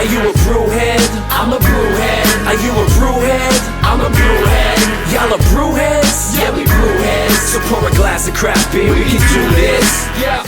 Are you a brewhead? I'm a brewhead. Are you a brewhead? I'm a brewhead. Y'all are brewheads? Yeah, we brewheads. So pour a glass of craft beer, we can do this. Yeah.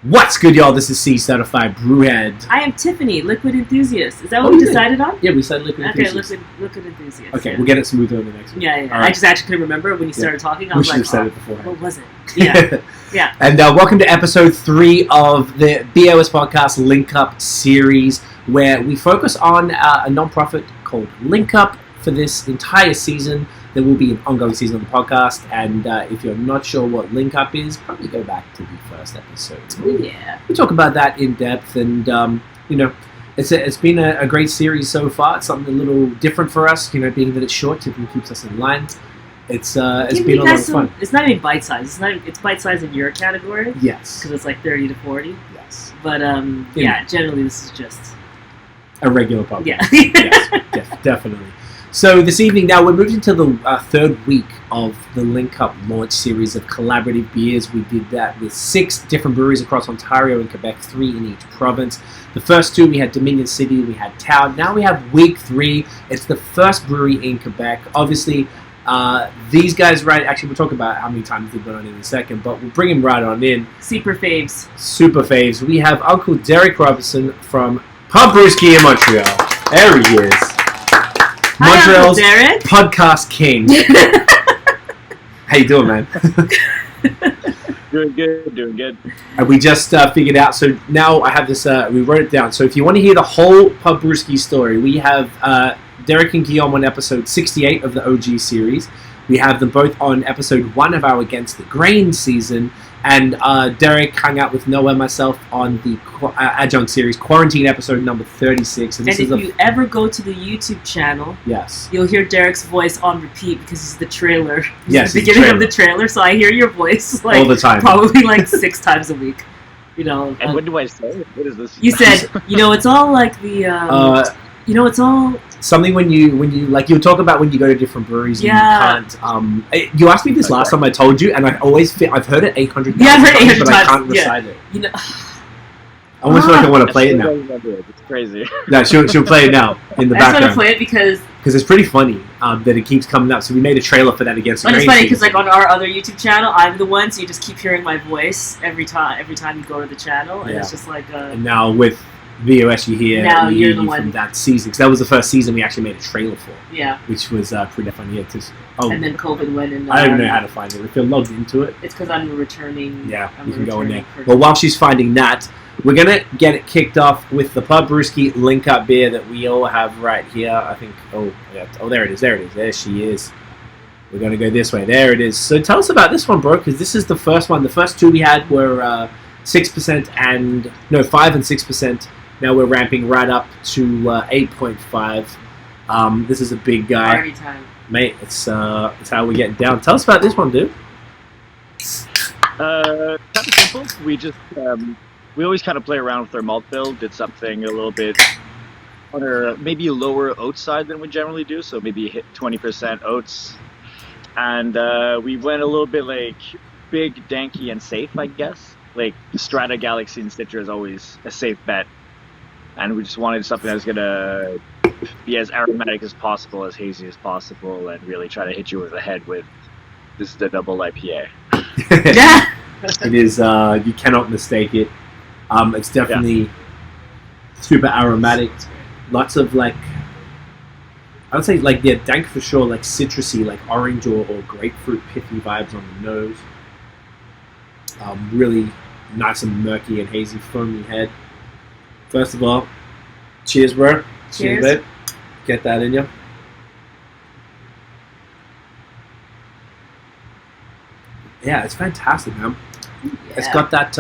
What's good, y'all? This is Cee, certified brewhead. I am Tiffany, liquid enthusiast. Is that what we decided on? Yeah, we said liquid enthusiast. Okay, liquid enthusiast. Okay, we'll get it smoother in the next one. Yeah. Right. I just actually couldn't remember when you started talking. I was like, we should have said it beforehand. What was it? Yeah. Yeah. And welcome to episode 3 of the BAOS Podcast Link Up series, where we focus on a non-profit called Link Up for this entire season. There will be an ongoing season on the podcast, and if you're not sure what Link Up is, probably go back to the first episode. Yeah. We talk about that in depth, and it's been a great series so far. It's something a little different for us, being that it's short, Tiffany keeps us in line. It's been a lot of fun. It's not even bite size. It's bite size in your category. Yes. Because it's like 30 to 40. Yes. But generally this is just a regular podcast. Yeah. Yes, definitely. So this evening, now we're moving to the third week of the Link Up launch series of collaborative beers. We did that with 6 different breweries across Ontario and Quebec, 3 in each province. The first 2, we had Dominion City, we had Town. Now we have week 3. It's the first brewery in Quebec. Obviously, these guys, right, actually we'll talk about how many times they've been on in a second, but we'll bring them right on in. Super faves. We have Uncle Derrick Robertson from BreWskey in Montreal. There he is. Montreal's podcast king. How you doing, man? Doing good. And we just figured out, so now I have this, we wrote it down. So if you want to hear the whole BreWskey story, we have Derrick and Guillaume on episode 68 of the OG series. We have them both on episode 1 of our Against the Grain season. And Derrick hung out with Noah and myself on the adjunct series, Quarantine episode number 36. And if you ever go to the YouTube channel, yes, you'll hear Derrick's voice on repeat because he's the trailer. Yes, the beginning of the trailer, so I hear your voice like all the time. Probably like 6 times a week. And what do I say? What is this? You said, it's all like the, it's all... Something when you like, you'll talk about when you go to different breweries and you can't, you asked me this last time I told you, and I always feel, I've heard it 800 times, but I can't recite it. I almost feel like I want to play it now. It's crazy. No, she'll play it now in the background. I just want to play it because it's pretty funny that it keeps coming up. So we made a trailer for that Against the Grain. It's funny because like on our other YouTube channel, I'm the one, so you just keep hearing my voice every time you go to the channel, and it's just like. And now with BOS, you hear now you're the one from that season, because that was the first season we actually made a trailer for. Yeah. Which was pretty funny. And then COVID went in. I don't even know how to find it. If you're logged into it. It's because I'm returning. Yeah, you can go in there. Well, while she's finding that, we're going to get it kicked off with the BreWskey Link Up beer that we all have right here. I think, there it is. There she is. We're going to go this way. There it is. So tell us about this one, bro, because this is the first one. The first 2 we had were 6% 5 and 6%. Now we're ramping right up to 8.5. This is a big guy. Party time. Mate, it's how we get down. Tell us about this one, dude. Kind of simple. We just we always kind of play around with our malt build. Did something a little bit on our maybe lower oat side than we generally do. So maybe hit 20% oats, and we went a little bit like big, danky, and safe, I guess. Like Strata, Galaxy, and Citra is always a safe bet, and we just wanted something that was gonna be as aromatic as possible, as hazy as possible, and really try to hit you over the head with this is the double IPA. Yeah. It is, you cannot mistake it. It's definitely super aromatic. Lots of I would say dank for sure, like citrusy, like orange or grapefruit pithy vibes on the nose. Really nice and murky and hazy, foamy head. First of all, cheers, bro. Cheers. Babe. Get that in you. Yeah, it's fantastic, man. Yeah. It's got that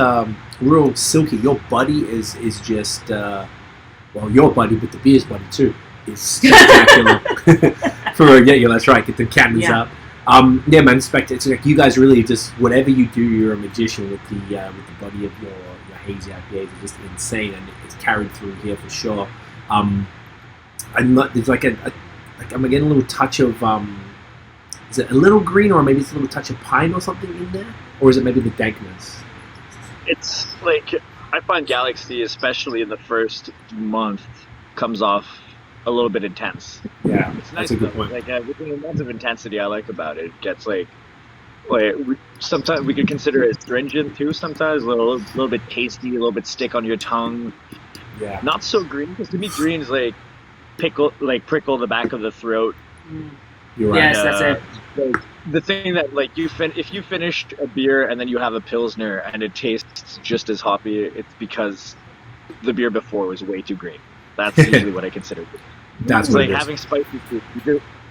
real silky. Your body is just your body, but the beer's body too is spectacular. That's right. Get the cannons up. Man, it's like you guys really just, whatever you do, you're a magician with the body of your hazy IPAs. It's just insane, and it's carried through here for sure. There's I'm getting a little touch of is it a little green, or maybe it's a little touch of pine or something in there, or is it maybe the dankness? It's like I find Galaxy, especially in the first month, comes off a little bit intense. Yeah, It's that's nice a good though. point. Like with the amount of intensity I like about it, it gets like sometimes we could consider it astringent too. Sometimes a little bit tasty, a little bit stick on your tongue. Yeah. Not so green, because to me green is like prickle the back of the throat. You're right. Yes, that's it. Like, the thing that like if you finished a beer and then you have a pilsner and it tastes just as hoppy, it's because the beer before was way too green. That's usually what I consider. That's It's what like it is. having spicy food.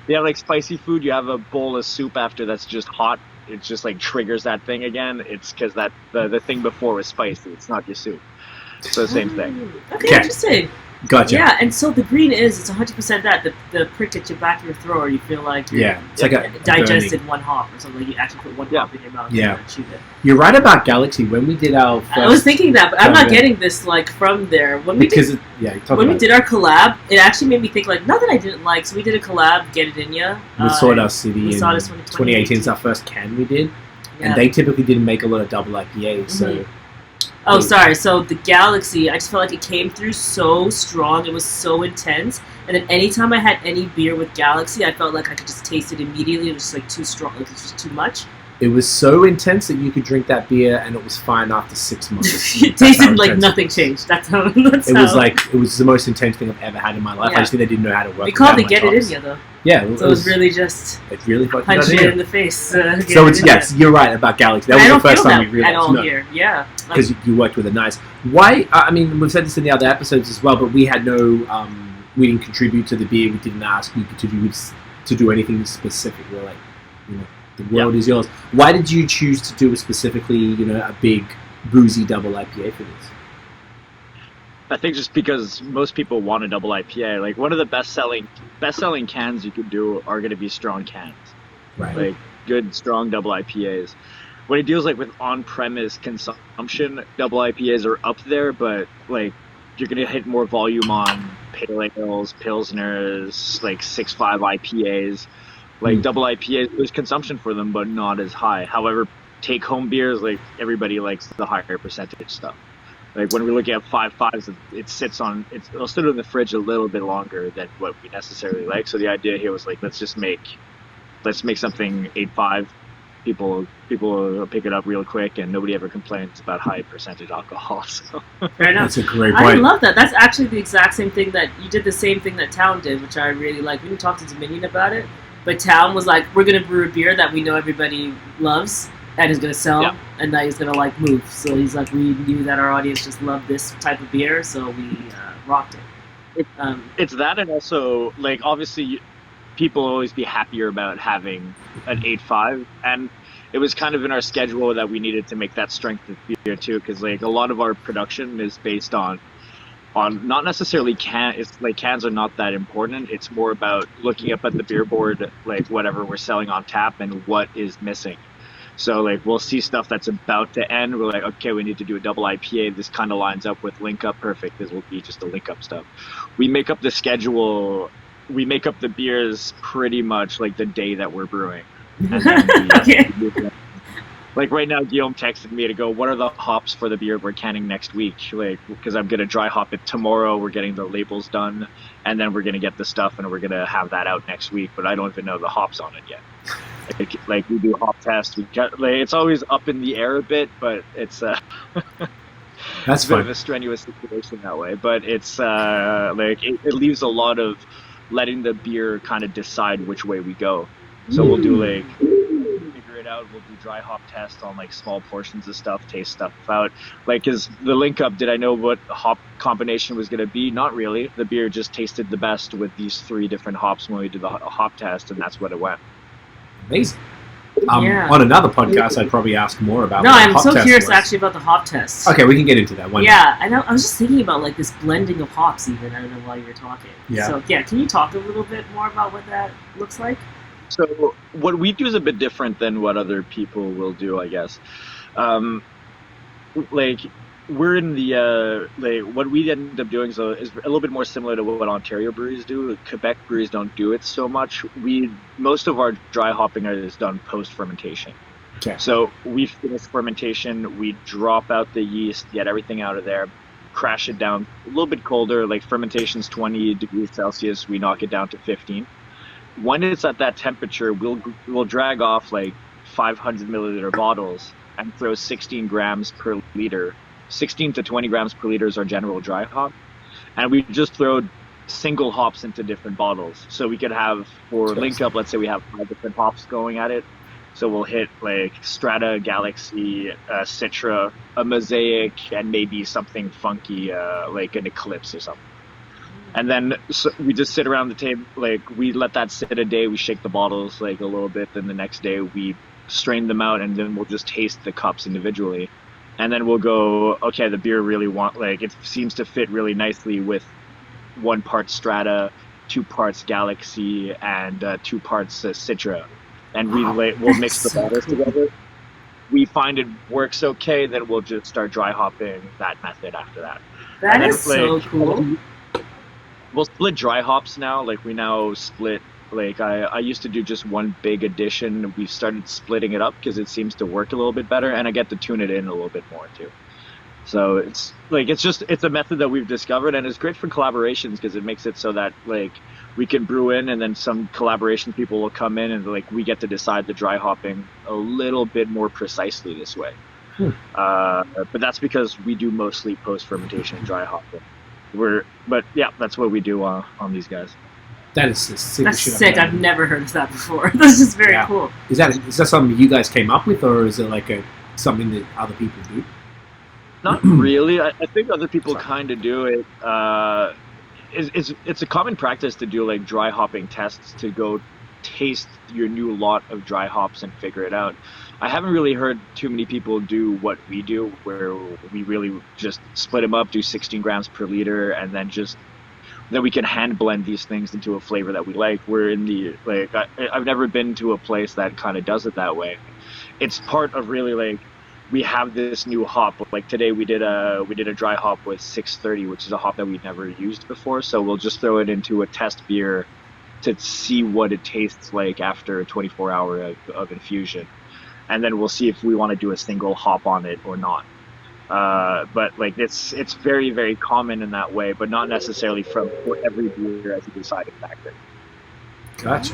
You have like spicy food. You have a bowl of soup after that's just hot. It just like triggers that thing again. It's because that the thing before was spicy. It's not your soup. So same thing. Okay, Okay. interesting. Gotcha. Yeah, and so the green it's 100% that the prick at your back of your throat, or you feel like you're Yeah, it's like a digested burning. one hop or something. Like you actually put one Yeah. hop in your mouth Yeah. and chewed it. You're right about Galaxy. When we did our first, I was thinking that, but I'm not Yeah. getting this like from there. When we because did, talk when we about did our collab, it actually made me think like not that I didn't like. So we did a collab, Get It In Ya. with Sawdust City we in saw this one in 2018 is our first can we did, Yeah. and they typically didn't make a lot of double IPAs. So Mhm. Oh, sorry. So the Galaxy, I just felt like it came through so strong. It was so intense. And then anytime I had any beer with Galaxy, I felt like I could just taste it immediately. It was just like too strong. Like it was just too much. it was so intense that you could drink that beer and it was fine after 6 months. It That's how tasted like intense nothing changed. That's how. That's It how. was like it was the most intense thing I've ever had in my life. Yeah. I just think they didn't know how to work. we called with it that Get It much In Ya hops. though. Yeah, So it was really just it really fucking punching got it in the face. So it's yes, you're right about Galaxy. That I was don't the first feel time that we realized at all no. here. Yeah. Like, Because you worked with it nice. Why? I mean, we've said this in the other episodes as well, but we had no, we didn't contribute to the beer. We didn't ask you to do anything specific. We're like, the world is yours. Why did you choose to do specifically, a big boozy double IPA for this? I think just because most people want a double IPA. Like one of the best selling cans you could do are going to be strong cans. Right. Like good strong double IPAs. When it deals like with on-premise consumption, double IPAs are up there, but like you're gonna hit more volume on pale ales, pilsners, like 6.5 IPAs. Like double IPAs, there's consumption for them, but not as high. However, take-home beers, like everybody likes the higher percentage stuff. Like when we're looking at 5.5s, it'll sit in the fridge a little bit longer than what we necessarily like. So the idea here was like, let's make something 8.5. People will pick it up real quick, and nobody ever complains about high percentage alcohol. So. fair enough. That's a great I point. love that. That's actually the exact same thing that you did. The same thing that Town did, which I really like. We didn't talk to Dominion about it, but Town was like, "We're gonna brew a beer that we know everybody loves and is gonna sell, Yeah. and that is gonna like move." So he's like, "We knew that our audience just loved this type of beer, so we rocked it." It's that, and also like obviously people will always be happier about having an 8.5, and it was kind of in our schedule that we needed to make that strength of beer too, because like a lot of our production is based on not necessarily it's like cans are not that important. It's more about looking up at the beer board, like whatever we're selling on tap and what is missing. So like we'll see stuff that's about to end. We're like, okay, we need to do a double IPA. This kind of lines up with link up. Perfect. This will be just a link up stuff. We make up the schedule. We make up the beers pretty much like the day that we're brewing. And then Okay. Like right now, Guillaume texted me to go, what are the hops for the beer we're canning next week? Like, because I'm going to dry hop it tomorrow. We're getting the labels done, and then we're going to get the stuff, and we're going to have that out next week. But I don't even know the hops on it yet. Like we do hop tests. It's always up in the air a bit, but it's That's it's a bit fun. of a strenuous situation that way. But it's it leaves a lot of letting the beer kind of decide which way we go. So we'll do figure it out. We'll do dry hop tests on like small portions of stuff, taste stuff out. Like, is the link up? Did I know what hop combination was going to be? Not really. The beer just tasted the best with these 3 different hops when we did the hop test, and that's what it went. Amazing. Yeah. On another podcast, I'd probably ask more about. No, what a I'm hop so test curious was. actually about the hop test. Okay, we can get into that one. Yeah, I know. I was just thinking about like this blending of hops. Even I don't know while you were talking. Yeah. So yeah, can you talk a little bit more about what that looks like? So what we do is a bit different than what other people will do, I guess. Like we're in the what we end up doing is a little bit more similar to what Ontario breweries do. Quebec breweries don't do it so much. Most of our dry hopping is done post fermentation. Okay. So we finish fermentation, we drop out the yeast, get everything out of there, crash it down a little bit colder, like fermentation's 20 degrees Celsius, we knock it down to 15. When it's at that temperature, we'll drag off like 500 milliliter bottles and throw 16 grams per liter. 16 to 20 grams per liter is our general dry hop. And we just throw single hops into different bottles. So we could have, for Link Up, let's say we have 5 different hops going at it. So we'll hit like Strata, Galaxy, Citra, a Mosaic, and maybe something funky like an Eclipse or something. And then we just sit around the table, like we let that sit a day, we shake the bottles like a little bit, then the next day we strain them out, and then we'll just taste the cups individually. And then we'll go, okay, the beer really it seems to fit really nicely with 1 part Strata, 2 parts Galaxy, and 2 parts Citra. And we'll mix the bottles together. We find it works okay, then we'll just start dry hopping that method after that. That is so cool. We'll split dry hops now. Like we now split, like I used to do just one big addition. We've started splitting it up because it seems to work a little bit better, and I get to tune it in a little bit more too. So it's a method that we've discovered, and it's great for collaborations because it makes it so that like we can brew in, and then some collaboration people will come in, and like we get to decide the dry hopping a little bit more precisely this way. But that's because we do mostly post fermentation dry hopping. But yeah, that's what we do on these guys. That is sick. That's sick. I've never heard of that before. This is very cool. Is that something you guys came up with, or is it like something that other people do? Not really. I think other people kind of do it. It's a common practice to do like dry hopping tests to go taste your new lot of dry hops and figure it out. I haven't really heard too many people do what we do, where we really just split them up, do 16 grams per liter, and then we can hand blend these things into a flavor that we like. We're in the I've never been to a place that kind of does it that way. It's part of really like we have this new hop. Like today we did a dry hop with 630, which is a hop that we've never used before. So we'll just throw it into a test beer to see what it tastes like after a 24-hour of infusion. And then we'll see if we want to do a single hop on it or not. But like it's very, very common in that way, but not necessarily for every beer as a deciding factor. Gotcha.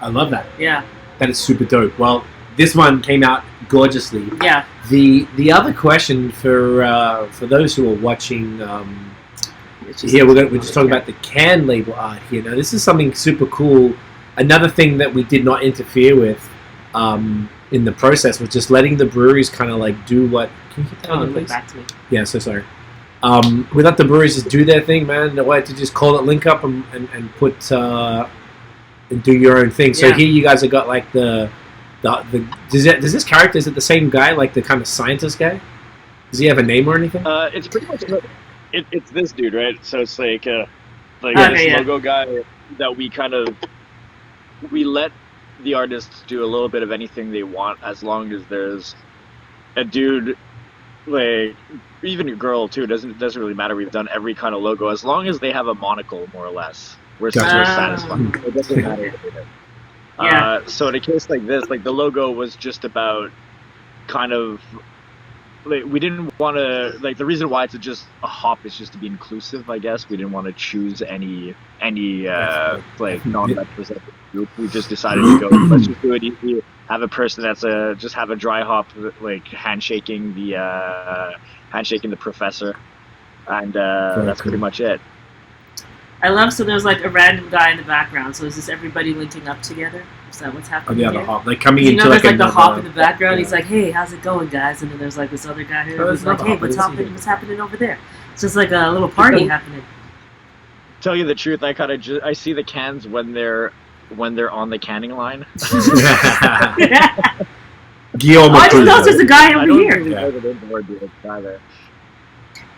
I love that. Yeah. That is super dope. Well, this one came out gorgeously. Yeah. The other question for those who are watching here, we're just talking about the can label art here. Now, this is something super cool. Another thing that we did not interfere with in the process was just letting the breweries kind of like do what. Can you keep that back to me? Yeah, so sorry. We let the breweries just do their thing, man. No way to just call it Link Up and put and do your own thing. So here you guys have got like the does this character, is it the same guy, like the kind of scientist guy? Does he have a name or anything? It's pretty much it's this dude, right? So it's like this logo guy that we let the artists do a little bit of anything they want, as long as there's a dude, like even a girl too, doesn't really matter. We've done every kind of logo, as long as they have a monocle, more or less. We're satisfied. It doesn't matter. So in a case like this, like the logo was just about kind of like, we didn't want to, like, the reason why it's just a hop is just to be inclusive, I guess. We didn't want to choose any like non-representative group. We just decided to go, let's just do it easy. Have a person that's just have a dry hop, like handshaking the professor, and that's pretty much it. I love, so there's like a random guy in the background. So is this everybody linking up together? Is that what's happening? Oh, yeah, the hop. Like coming into there's like the hop in the background. Yeah. He's like, hey, how's it going, guys? And then there's like this other guy who's like, hey, what's happening over there? It's just like a little party happening. Tell you the truth, I see the cans when they're on the canning line. Guillaume, I just noticed there's a guy over here.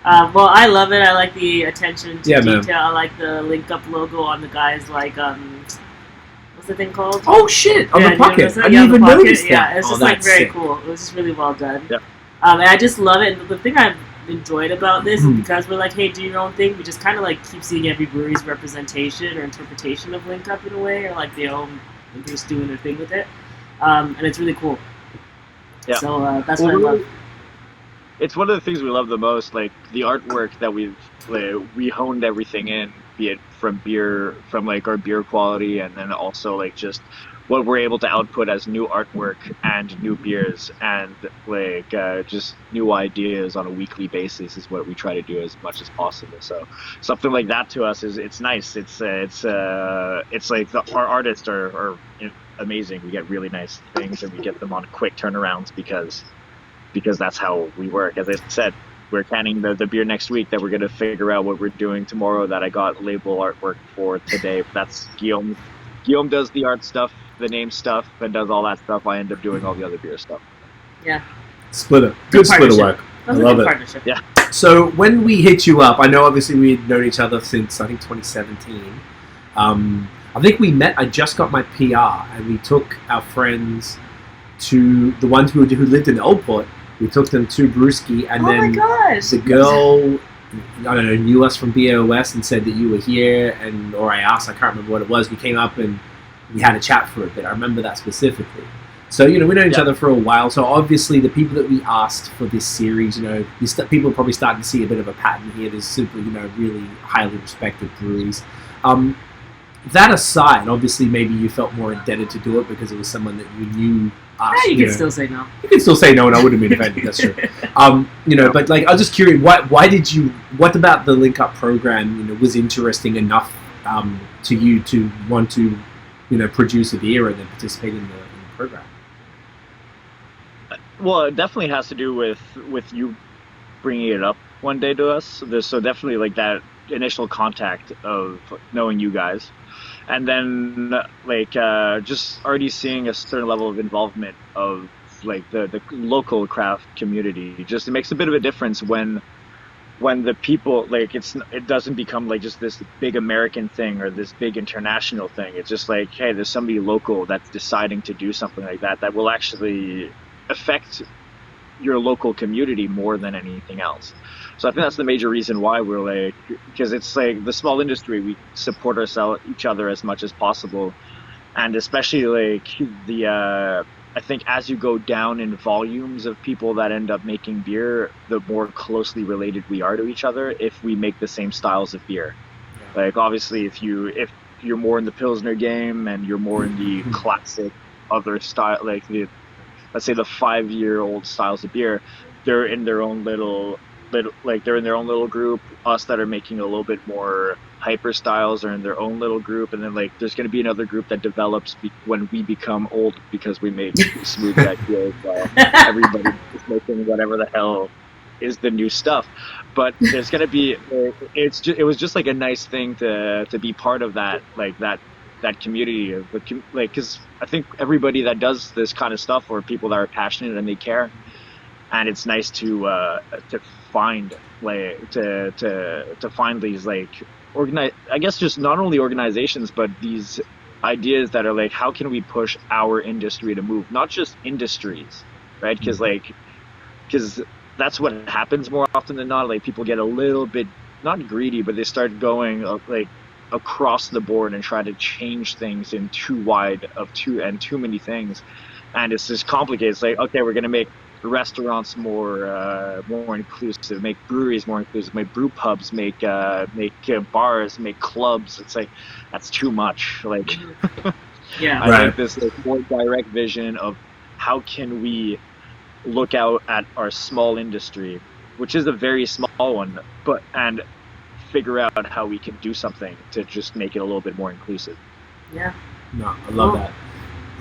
Well, I love it. I like the attention to detail. Man. I like the Link Up logo on the guys. Like, what's the thing called? Oh shit! On the pocket. I didn't even notice that. Yeah, it's just like very cool. It was just really well done. Yeah. And I just love it. And the thing I've enjoyed about this is because we're like, hey, do your own thing. We just kind of like keep seeing every brewery's representation or interpretation of Link Up in a way, or like they're just doing their thing with it. And it's really cool. Yeah. So that's what I love. It's one of the things we love the most, like the artwork that we honed everything in, be it from like our beer quality, and then also like just what we're able to output as new artwork and new beers and like just new ideas on a weekly basis is what we try to do as much as possible. So something like that to us it's nice. It's like our artists are amazing. We get really nice things and we get them on quick turnarounds because that's how we work. As I said, we're canning the beer next week that we're going to figure out what we're doing tomorrow that I got label artwork for today. That's Guillaume. Guillaume does the art stuff, the name stuff, and does all that stuff. I end up doing all the other beer stuff. Yeah. Splitter. Good splitter work. I love it. Partnership. Yeah. So when we hit you up, I know obviously we had known each other since, I think, 2017. I think we met, I just got my PR, and we took our friends to the ones who lived in Old Port. We took them to BreWskey, and then the girl, I don't know, knew us from BAOS and said that you were here, or I asked, I can't remember what it was. We came up and we had a chat for a bit. I remember that specifically. So, we know each other for a while. So obviously the people that we asked for this series, people are probably starting to see a bit of a pattern here. There's super, really highly respected breweries. That aside, obviously maybe you felt more indebted to do it because it was someone that you knew. You can still say no. You can still say no, and I wouldn't have been offended. That's true. But like, I was just curious. Why did you? What about the Link Up program? Was interesting enough to you to want to, produce a beer and then participate in the program? Well, it definitely has to do with you bringing it up one day to us. So definitely like that initial contact of knowing you guys. And then, like, just already seeing a certain level of involvement of, like, the local craft community. Just, it makes a bit of a difference when the people, like, it doesn't become, like, just this big American thing or this big international thing. It's just like, hey, there's somebody local that's deciding to do something like that will actually affect your local community more than anything else. So I think that's the major reason why we're like, because it's like the small industry, we support each other as much as possible. And especially like I think as you go down in volumes of people that end up making beer, the more closely related we are to each other if we make the same styles of beer. Yeah. Like obviously if you're more in the Pilsner game and you're more in the classic other style, like let's say the 5-year-old styles of beer, they're in their own little group. Us that are making a little bit more hyper styles are in their own little group, and then like there's going to be another group that develops when we become old because we make smooth IPAs while everybody is making whatever the hell is the new stuff. But there's going to be it was just like a nice thing to be part of that, like that community, like, because I think everybody that does this kind of stuff are people that are passionate and they care. And it's nice to find these like I guess just not only organizations but these ideas that are like, how can we push our industry to move, not just industries, right? Because that's what happens more often than not. Like people get a little bit not greedy, but they start going like across the board and try to change things in too many things, and it's just complicated. It's like, okay, we're gonna make restaurants more inclusive, make breweries more inclusive, make brew pubs, make bars, make clubs. It's like that's too much. Like, yeah, I think this like more direct vision of how can we look out at our small industry, which is a very small one, and figure out how we can do something to just make it a little bit more inclusive. Yeah. No, I love that.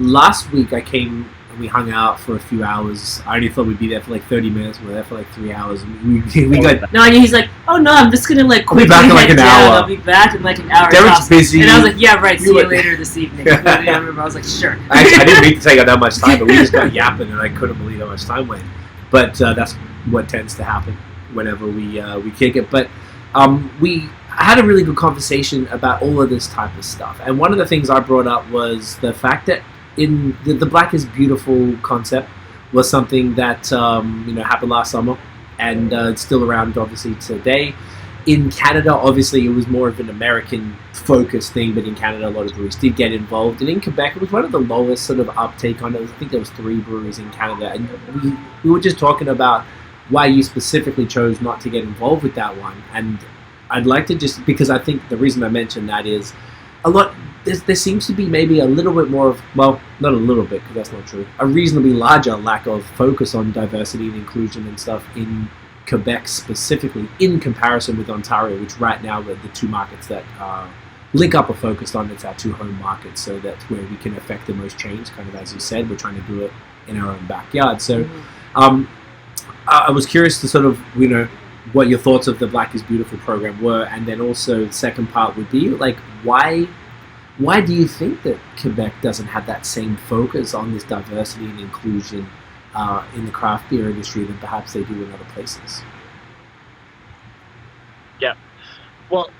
Last week I came and we hung out for a few hours. I only thought we'd be there for like 30 minutes. We were there for like 3 hours. And we got... No, and he's like, oh no, I'm just going to like quickly head like down. I'll be back in like an hour. Derek's busy. And I was like, yeah, right, see you later this evening. I remember, I was like, sure. I didn't mean to take up that much time, but we just got yapping and I couldn't believe how much time went. But that's what tends to happen whenever we kick it. But we had a really good conversation about all of this type of stuff. And one of the things I brought up was the fact that in the Black is Beautiful concept was something that happened last summer, and it's still around obviously today. in Canada, obviously, it was more of an American-focused thing, but in Canada, a lot of breweries did get involved. And in Quebec, it was one of the lowest sort of uptake on it. I think there was 3 breweries in Canada. And we were just talking about why you specifically chose not to get involved with that one. And I'd like to just, because I think the reason I mentioned that is there seems to be maybe a little bit more of, well, not a little bit, because that's not true, a reasonably larger lack of focus on diversity and inclusion and stuff in Quebec specifically in comparison with Ontario, which right now are the 2 markets that Link Up are focused on. It's our 2 home markets, so that's where we can affect the most change, kind of as you said. We're trying to do it in our own backyard. So I was curious to sort of, what your thoughts of the Black is Beautiful program were, and then also the second part would be, like, why do you think that Quebec doesn't have that same focus on this diversity and inclusion in the craft beer industry than perhaps they do in other places? Yeah. Well,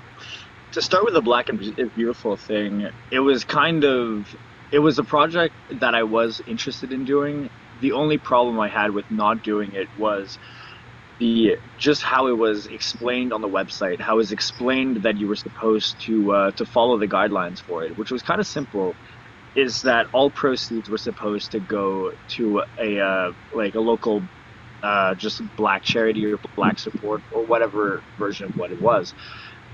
to start with the Black is Beautiful thing, it was a project that I was interested in doing. The only problem I had with not doing it was just how it was explained on the website, how it was explained that you were supposed to follow the guidelines for it, which was kind of simple. Is that all proceeds were supposed to go to a local just Black charity or Black support or whatever version of what it was.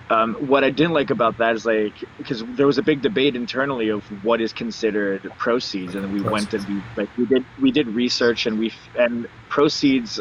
What I didn't like about that is, like, because there was a big debate internally of what is considered proceeds, and we went and we did research, and proceeds,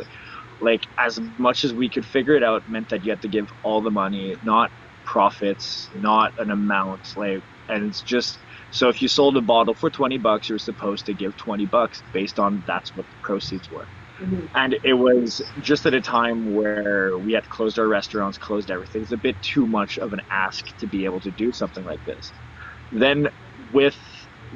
like, as much as we could figure it out, meant that you had to give all the money, not profits, not an amount, like, and it's just. So if you sold a bottle for $20, you were supposed to give $20 based on that's what the proceeds were. Mm-hmm. And it was just at a time where we had closed our restaurants, closed everything. It's a bit too much of an ask to be able to do something like this. Then with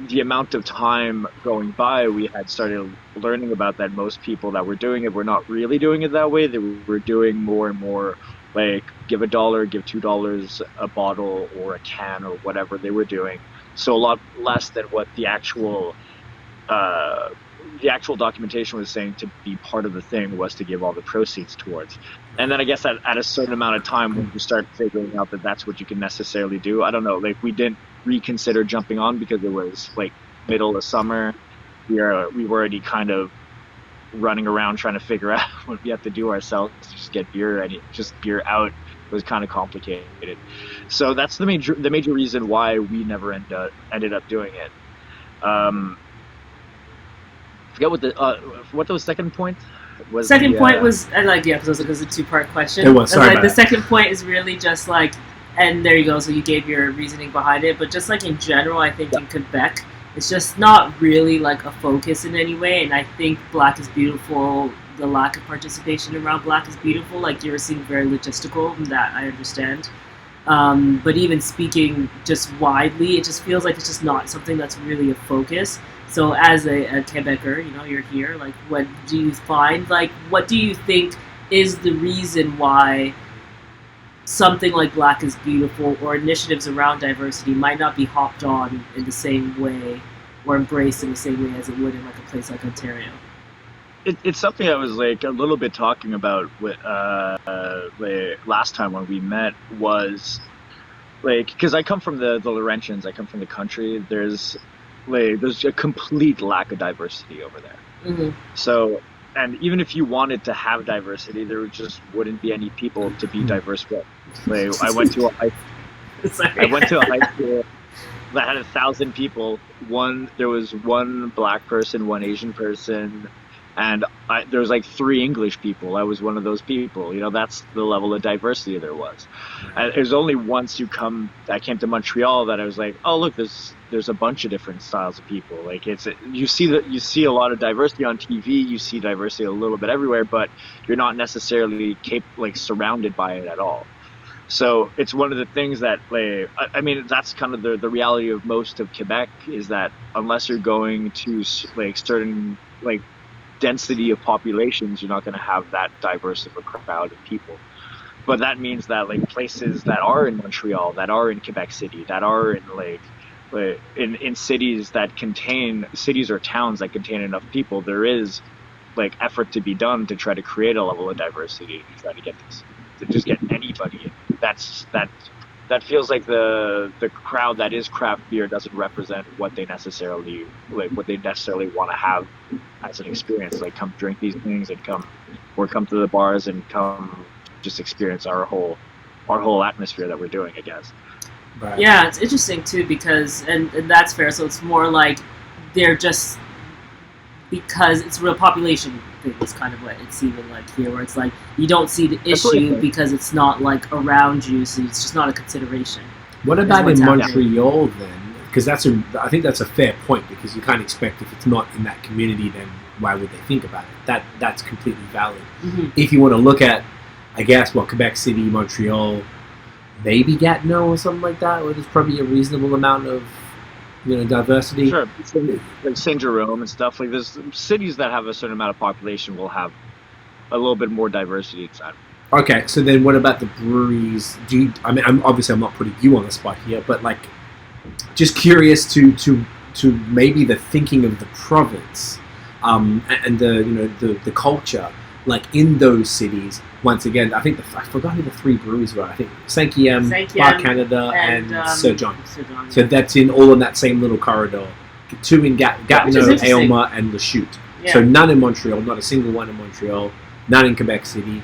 the amount of time going by, we had started learning about that most people that were doing it were not really doing it that way. They were doing more and more, like, give $1, give $2 a bottle or a can or whatever they were doing. So a lot less than what the actual documentation was saying to be part of the thing was to give all the proceeds towards. And then I guess at a certain amount of time, when you start figuring out that that's what you can necessarily do, I don't know, like, we didn't reconsider jumping on because it was, like, middle of summer. We were already kind of running around trying to figure out what we have to do ourselves to just get beer ready, just beer out. It was kind of complicated. So that's the major reason why we never ended up doing it. Forget what the second point was. Point was, because it was a 2-part question. It was, sorry. The second point is really just like, and there you go, so you gave your reasoning behind it, but just like in general, I think in Quebec, it's just not really like a focus in any way, and I think Black is Beautiful, the lack of participation around Black is Beautiful, like, you're seeing very logistical, and that I understand. But even speaking just widely, it just feels like it's just not something that's really a focus. So as a Quebecer, you're here, like, what do you find, like, what do you think is the reason why something like Black is Beautiful or initiatives around diversity might not be hopped on in the same way or embraced in the same way as it would in, like, a place like Ontario? It's something I was, like, a little bit talking about with last time when we met, was, like, because I come from the Laurentians, I come from the country. There's a complete lack of diversity over there. Mm-hmm. So, and even if you wanted to have diversity, there just wouldn't be any people to be diverse with. Like, I went to a high school that had 1,000 people. There was one Black person, one Asian person, and there was like 3 English people. I was one of those people. That's the level of diversity there was. And it was only once I came to Montreal that I was like, oh, look, there's a bunch of different styles of people. Like, you see a lot of diversity on TV. You see diversity a little bit everywhere, but you're not necessarily surrounded by it at all. So it's one of the things that, like, I mean, that's kind of the reality of most of Quebec, is that unless you're going to, like, certain, like, density of populations, you're not going to have that diverse of a crowd of people. But that means that, like, places that are in Montreal, that are in Quebec City, that are in, like in cities or towns that contain enough people, there is, like, effort to be done to try to create a level of diversity, to try to get this, to just get anybody in. that feels like the crowd that is craft beer doesn't represent what they necessarily want to have as an experience. Like, come drink these things and come to the bars and come just experience our whole atmosphere that we're doing, I guess. Right. Yeah, it's interesting too because and that's fair. So it's more like they're just because it's real population thing is kind of what it's even like here, where it's like you don't see the issue because it's not like around you, so it's just not a consideration. What about in happening. Montreal then? Because I think that's a fair point, because you can't expect, if it's not in that community, then why would they think about it? That's completely valid. Mm-hmm. If you want to look at, I guess, Quebec City, Montreal, maybe Gatineau or something like that, where there's probably a reasonable amount of diversity. Sure, like Saint Jerome and stuff. Like, there's cities that have a certain amount of population will have a little bit more diversity inside. Okay, so then what about the breweries? I'm not putting you on the spot here, but like, just curious to maybe the thinking of the province, and the culture, like in those cities. Once again, I forgot who the three breweries were. I think Saint-Kiem, Bar Canada, and Sir John. So that's all in that same little corridor. Two in Gatineau, Aylmer, and Lachute. Yeah. So none in Montreal, not a single one in Montreal, none in Quebec City.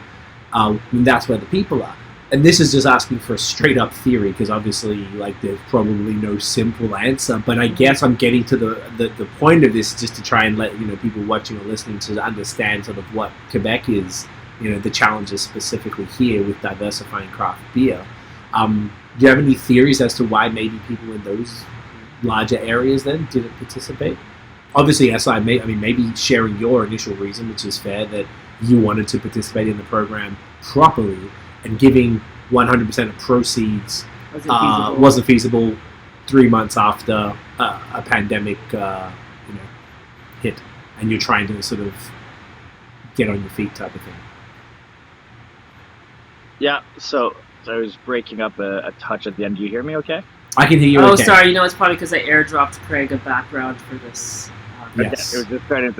And that's where the people are. And this is just asking for a straight up theory, because obviously, like, there's probably no simple answer. But I guess I'm getting to the point of this just to try and let people watching or listening to understand sort of what Quebec is. The challenges specifically here with diversifying craft beer. Do you have any theories as to why maybe people in those larger areas then didn't participate? Obviously, maybe sharing your initial reason, which is fair, that you wanted to participate in the program properly, and giving 100% of proceeds wasn't feasible 3 months after a pandemic hit, and you're trying to sort of get on your feet type of thing. Yeah, so I was breaking up a touch at the end. Do you hear me okay? I can hear you okay. okay. Sorry, it's probably because I airdropped Craig a background for this. Yes. It was just kind of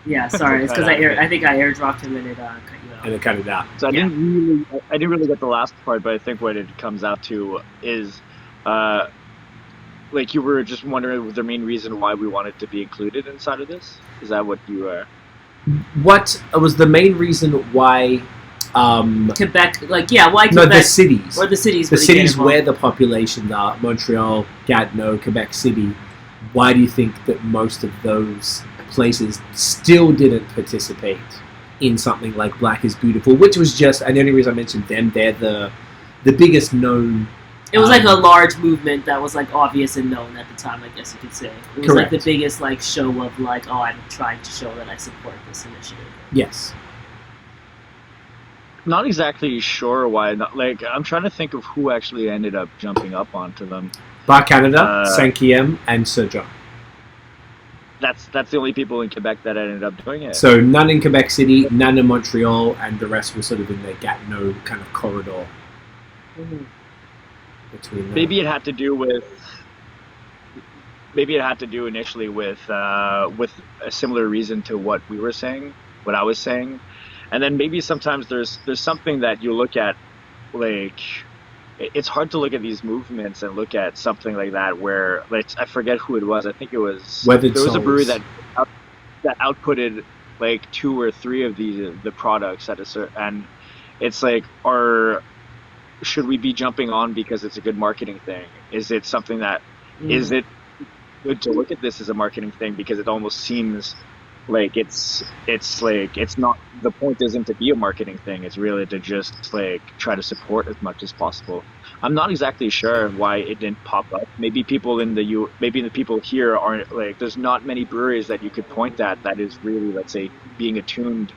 Yeah, sorry. It's because I think I airdropped him and it cut you out. And it cut it out. So I didn't really get the last part, but I think what it comes out to is, like, you were just wondering the main reason why we wanted to be included inside of this? Is that what you were? What was the main reason why? Quebec, why Quebec? No, the cities. Or the cities. The cities where the populations are, Montreal, Gatineau, Quebec City. Why do you think that most of those places still didn't participate in something like Black is Beautiful, which was just, and the only reason I mentioned them, they're the biggest known. It was like a large movement that was like obvious and known at the time, I guess you could say. It was Correct. like the biggest like show of like, I'm trying to show that I support this initiative. Yes. Not exactly sure why. I'm trying to think of who actually ended up jumping up onto them. Bar Canada, Saint-Kiem, and Sir John. That's the only people in Quebec that ended up doing it. So none in Quebec City, none in Montreal, and the rest were sort of in the Gatineau kind of corridor. Mm-hmm. Between maybe it had to do initially with a similar reason to what we were saying, what I was saying. And then maybe sometimes there's something that you look at, like, it's hard to look at these movements and look at something like that where, like, I forget who it was. I think it was there was a brewery that outputted like 2 or 3 of the products at a certain, and it's like, should we be jumping on because it's a good marketing thing? Is it something that is it good to look at this as a marketing thing, because it almost seems like it's not, the point isn't to be a marketing thing, it's really to just like try to support as much as possible. I'm not exactly sure why it didn't pop up. Maybe the people here aren't, like, there's not many breweries that you could point at that is really, let's say, being attuned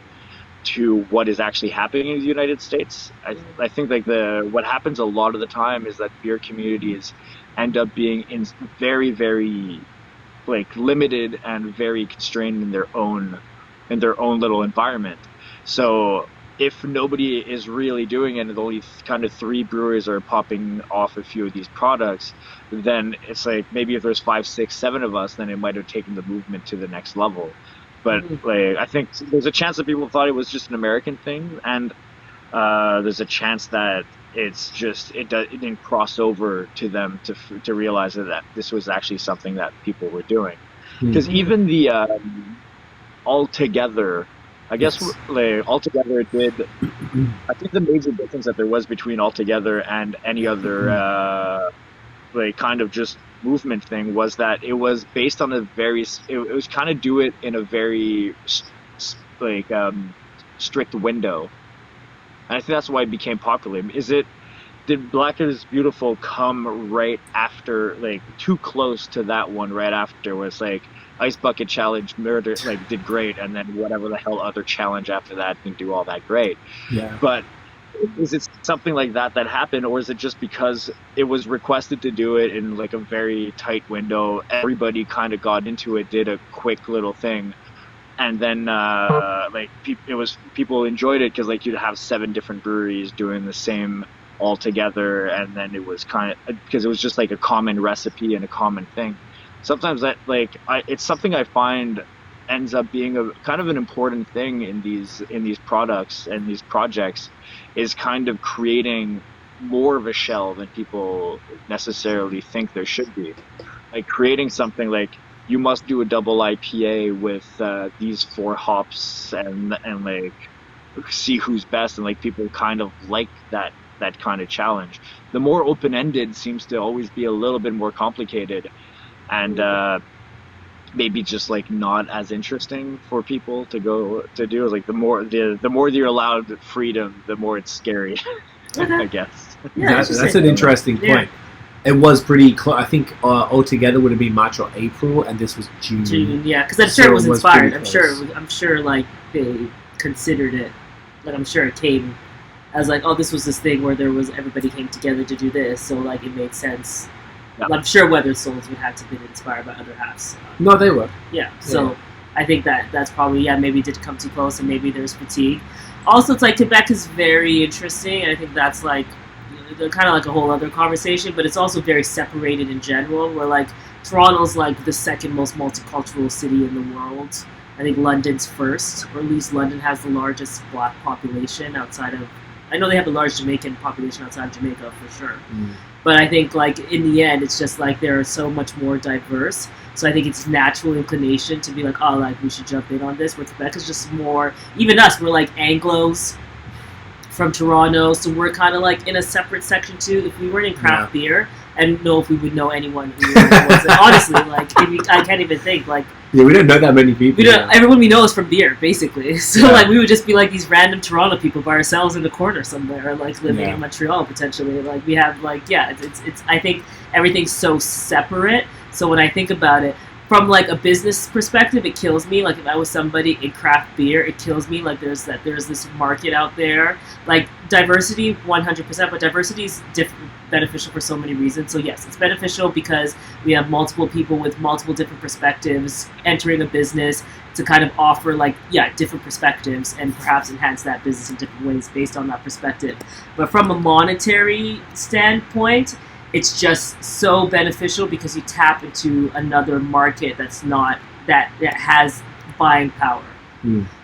to what is actually happening in the United States. I think like what happens a lot of the time is that beer communities end up being in very, very like limited and very constrained in their own little environment. So if nobody is really doing it and only kind of 3 breweries are popping off a few of these products, then it's like, maybe if there's 5, 6, 7 of us, then it might have taken the movement to the next level. But like, I think there's a chance that people thought it was just an American thing, and there's a chance that it's just it didn't cross over to them to realize that this was actually something that people were doing. Because even the altogether, I guess, like, altogether it did. I think the major difference that there was between altogether and any other like kind of just movement thing was that it was based on a very, it was kind of do it in a very like strict window, and I think that's why it became popular. Did Black is Beautiful come right after, like too close to that one right after, was like Ice Bucket Challenge Murder like did great, and then whatever the hell other challenge after that didn't do all that great? Yeah. But is it something like that happened, or is it just because it was requested to do it in like a very tight window, everybody kind of got into it, did a quick little thing, and then like people enjoyed it because like you'd have 7 different breweries doing the same all together, and then it was kind of because it was just like a common recipe and a common thing. Sometimes that it's something I find ends up being a kind of an important thing in these products and these projects, is kind of creating more of a shell than people necessarily think there should be. Like creating something like, you must do a double IPA with these 4 hops and like see who's best, and like people kind of like that kind of challenge. The more open-ended seems to always be a little bit more complicated, and maybe just like not as interesting for people to go to do. Like the more you're allowed freedom, the more it's scary. I guess. Yeah, that's an interesting point. It was pretty close. I think altogether would have been March or April, and this was June. Yeah, because I'm sure it was inspired. I'm sure like they considered it. Like I'm sure it came as like, oh, this was this thing where everybody came together to do this, so like it made sense. Yeah. I'm sure Weathered Souls would have to be inspired by other halves. No, they were. Yeah, so I think that's probably, maybe it did come too close, and maybe there's fatigue. Also, it's like Quebec is very interesting, and I think that's like kind of like a whole other conversation, but it's also very separated in general, where like Toronto's like the second most multicultural city in the world. I think London's first, or at least London has the largest Black population outside of, I know they have the largest Jamaican population outside of Jamaica for sure. But I think like in the end, it's just like they're so much more diverse. So I think it's natural inclination to be like, oh, like we should jump in on this. Where Quebec is just more, even us, we're like Anglos from Toronto, so we're kind of like in a separate section too. If we weren't in craft beer, I don't know if we would know anyone who was. Honestly, like I can't even think like. Yeah, we don't know that many people. Everyone we know is from beer, basically. So like we would just be like these random Toronto people by ourselves in the corner somewhere, like living in Montreal potentially. Like we have like it's I think everything's so separate. So when I think about it from like a business perspective, it kills me. Like if I was somebody in craft beer, it kills me. Like there's this market out there. Like diversity, 100%, but diversity is beneficial for so many reasons. So yes, it's beneficial because we have multiple people with multiple different perspectives entering a business to kind of offer like different perspectives and perhaps enhance that business in different ways based on that perspective. But from a monetary standpoint, it's just so beneficial because you tap into another market that's not that has buying power.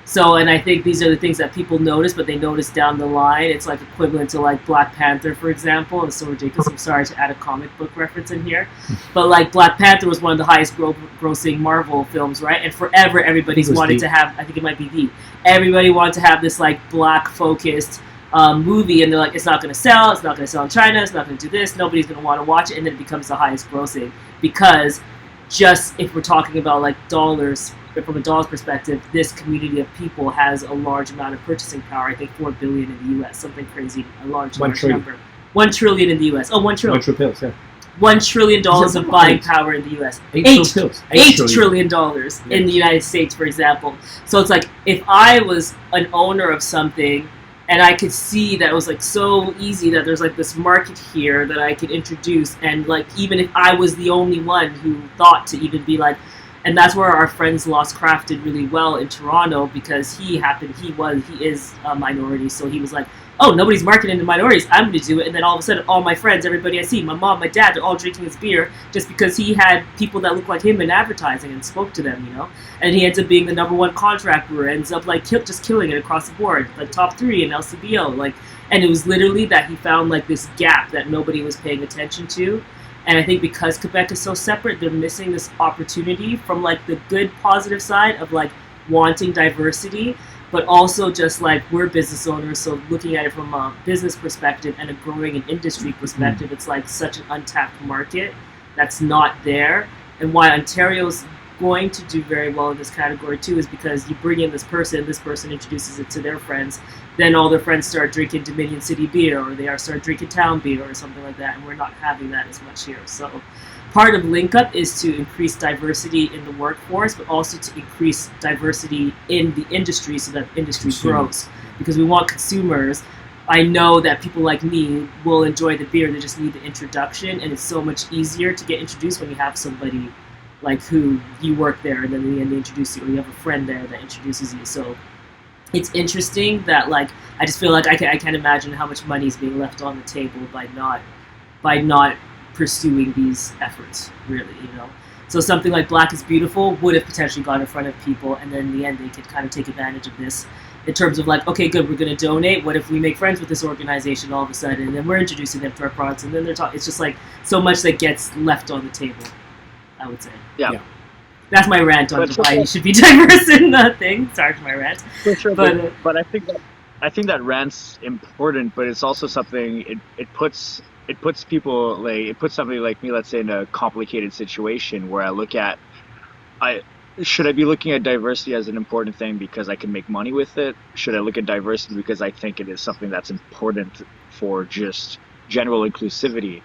So, and I think these are the things that people notice, but they notice down the line. It's like equivalent to like Black Panther, for example. It's so ridiculous. I'm sorry to add a comic book reference in here. But like Black Panther was one of the highest grossing Marvel films, right? And forever everybody's wanted to have, I think it might be everybody wanted to have this like Black focused movie, and they're like, it's not going to sell in China, it's not going to do this, nobody's going to want to watch it, and then it becomes the highest grossing because just if we're talking about like dollars, from a dollars perspective, this community of people has a large amount of purchasing power. I think 4 billion in the U.S., something crazy, a large number. 1 trillion in the U.S. Oh, 1 trillion. 1 trillion, yeah. $1 trillion of buying power in the U.S. $8 trillion in the United States, for example. So it's like, if I was an owner of something and I could see that it was like so easy that there's like this market here that I could introduce, and like even if I was the only one who thought to even be like, and that's where our friends Lost Craft did really well in Toronto, because he is a minority, so he was like, oh, nobody's marketing to minorities, I'm going to do it. And then all of a sudden, all my friends, everybody I see, my mom, my dad, they're all drinking his beer just because he had people that look like him in advertising and spoke to them, you know? And he ends up being the #1 contract brewer, ends up like just killing it across the board, like top 3 in LCBO. Like, and it was literally that he found like this gap that nobody was paying attention to. And I think because Quebec is so separate, they're missing this opportunity from like the good positive side of like wanting diversity, but also just like we're business owners, so looking at it from a business perspective and a growing and industry perspective, it's like such an untapped market that's not there. And why Ontario's going to do very well in this category too is because you bring in this person introduces it to their friends, then all their friends start drinking Dominion City beer, or they start drinking town beer or something like that, and we're not having that as much here. So part of Link Up is to increase diversity in the workforce, but also to increase diversity in the industry so that industry grows. Because we want consumers. I know that people like me will enjoy the beer, they just need the introduction, and it's so much easier to get introduced when you have somebody like who you work there, and then in the end they introduce you, or you have a friend there that introduces you. So it's interesting that like I just feel like I can't imagine how much money is being left on the table by not pursuing these efforts, really, you know. So something like Black is Beautiful would have potentially gone in front of people, and then in the end they could kind of take advantage of this in terms of like, okay, good, we're going to donate. What if we make friends with this organization all of a sudden, and then we're introducing them to our products, and then they're talking. It's just like so much that gets left on the table, I would say. Yeah. That's my rant on why you should be diverse in the thing. Sorry for my rant. For sure, but I think that rant's important, but it's also something it puts people like it puts somebody like me, let's say, in a complicated situation where I look at should I be looking at diversity as an important thing because I can make money with it? Should I look at diversity because I think it is something that's important for just general inclusivity?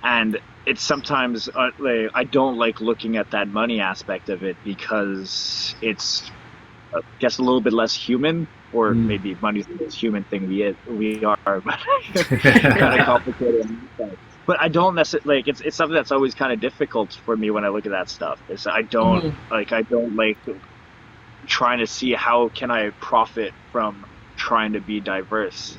And it's sometimes like, I don't like looking at that money aspect of it because it's, I guess, a little bit less human, or maybe money's the most human thing we are, but kind of complicated. But I don't necessarily like it's something that's always kind of difficult for me when I look at that stuff. I don't like trying to see how can I profit from trying to be diverse.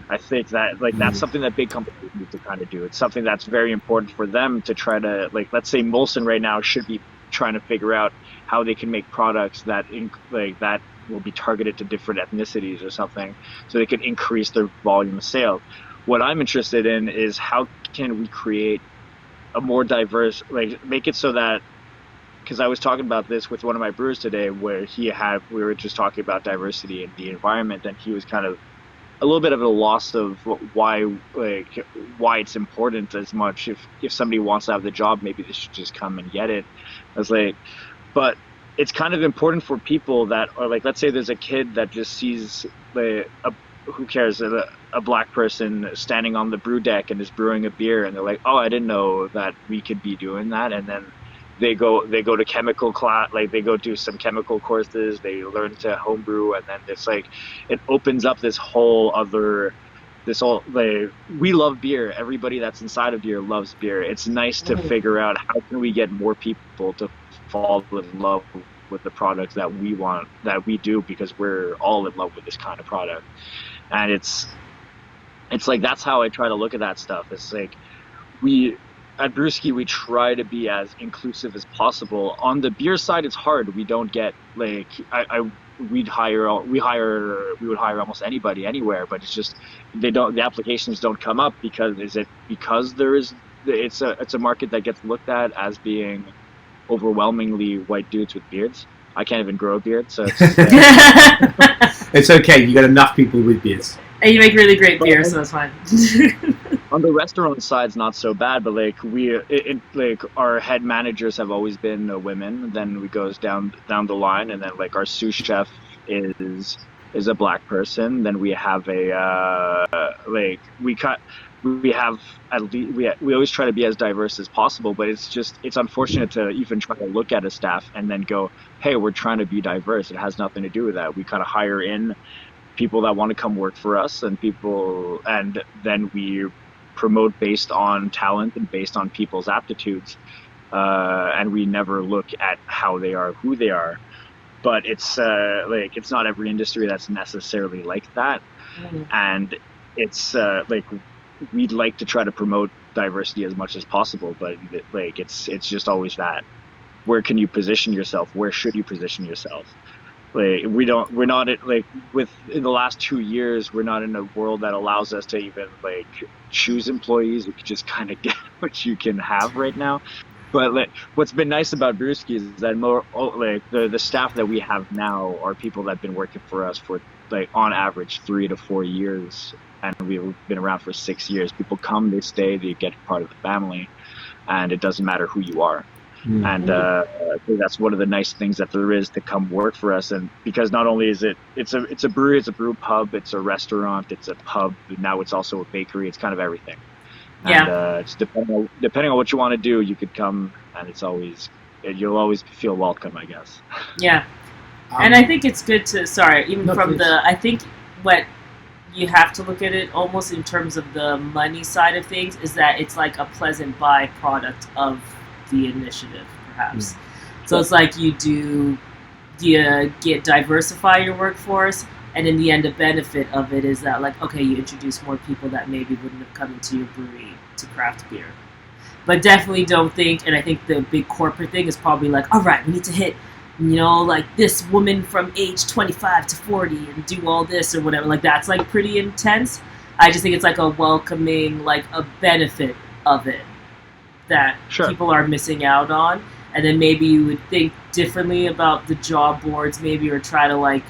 I think that that's something that big companies need to kind of do. It's something that's very important for them to try to, like, let's say Molson right now should be trying to figure out how they can make products that that will be targeted to different ethnicities or something, so they can increase their volume of sales. What I'm interested in is how can we create a more diverse, like make it so that, because I was talking about this with one of my brewers today, where we were just talking about diversity in the environment, and he was kind of a little bit of a loss of why it's important as much. If somebody wants to have the job, maybe they should just come and get it. I was like, but it's kind of important for people that are like, let's say there's a kid that just sees who cares, a black person standing on the brew deck and is brewing a beer, and they're like, oh, I didn't know that we could be doing that. And then they go to chemical class, like they go do some chemical courses, they learn to homebrew, and then it's like it opens up this whole we love beer. Everybody that's inside of beer loves beer. It's nice to figure out how can we get more people to fall in love with the products that we want, that we do, because we're all in love with this kind of product. And it's like that's how I try to look at that stuff. It's like at BreWskey, we try to be as inclusive as possible. On the beer side, it's hard. We don't get like we would hire almost anybody anywhere, but it's just the applications don't come up because it's a market that gets looked at as being overwhelmingly white dudes with beards. I can't even grow a beard, so it's it's okay. You got enough people with beards. And you make really great beer, so that's fine. On the restaurant side, it's not so bad, but like our head managers have always been women. Then we goes down the line, and then like our sous chef is a black person. Then we have we always try to be as diverse as possible, but it's unfortunate to even try to look at a staff and then go, hey, we're trying to be diverse. It has nothing to do with that. We kind of hire in people that want to come work for us, and then we promote based on talent and based on people's aptitudes, and we never look at how they are, who they are. But it's not every industry that's necessarily like that. And it's like we'd like to try to promote diversity as much as possible, but like it's just always that. Where can you position yourself? Where should you position yourself? Like we're not like in the last 2 years, we're not in a world that allows us to even like choose employees. You can just kind of get what you can have right now. But like, what's been nice about BreWskey is that like the staff that we have now are people that have been working for us for like on average 3 to 4 years, and we've been around for 6 years. People come, they stay, they get part of the family, and it doesn't matter who you are. And I think that's one of the nice things that there is to come work for us. And because not only is it's a brewery, it's a brew pub, it's a restaurant, it's a pub, now it's also a bakery. It's kind of everything. And it's depending on what you want to do, you could come, and you'll always feel welcome, I guess. Yeah. And I think it's good to, I think what you have to look at it almost in terms of the money side of things is that it's like a pleasant byproduct of the initiative, perhaps. So it's like you get diversify your workforce, and in the end, the benefit of it is that, like, okay, you introduce more people that maybe wouldn't have come into your brewery to craft beer. But definitely don't think, and I think the big corporate thing is probably like, all right, we need to hit, like this woman from age 25 to 40 and do all this or whatever. Like, that's like pretty intense. I just think it's like a welcoming, like a benefit of it that people are missing out on. And then maybe you would think differently about the job boards, maybe, or try to like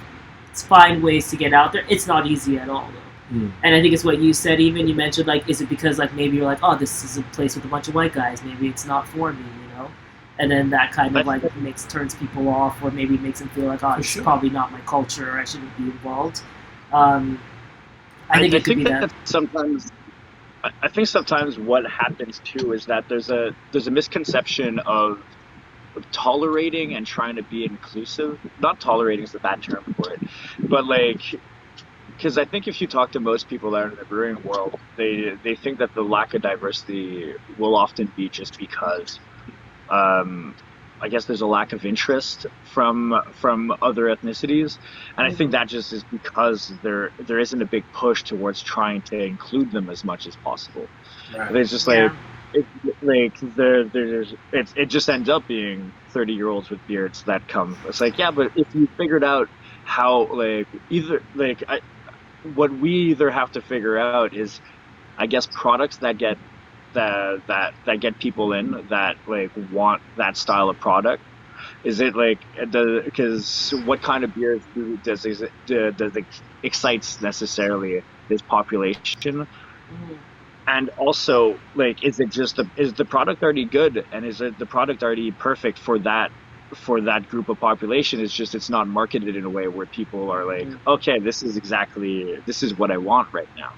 find ways to get out there. It's not easy at all, though. And I think it's what you said, even you mentioned, like, is it because like maybe you're like, oh, this is a place with a bunch of white guys, maybe it's not for me, and then that kind of like turns people off, or maybe makes them feel like, oh, it's probably not my culture, or I shouldn't be involved. I think it could be that sometimes. I think sometimes what happens too is that there's a misconception of tolerating and trying to be inclusive. Not tolerating is the bad term for it, but like, because I think if you talk to most people that are in the brewing world, they think that the lack of diversity will often be just because I guess there's a lack of interest from other ethnicities, and I think that just is because there isn't a big push towards trying to include them as much as possible. Right. There's just like it just ends up being 30-year-olds with beards that come. It's like, yeah, but if you figured out how what we either have to figure out is, I guess, products that get that get people in that like want that style of product. Is it like because what kind of beer does it excites necessarily this population? And also, like, is the product already good, and is the product already perfect for that group of population? It's not marketed in a way where people are like, okay, this is what I want right now.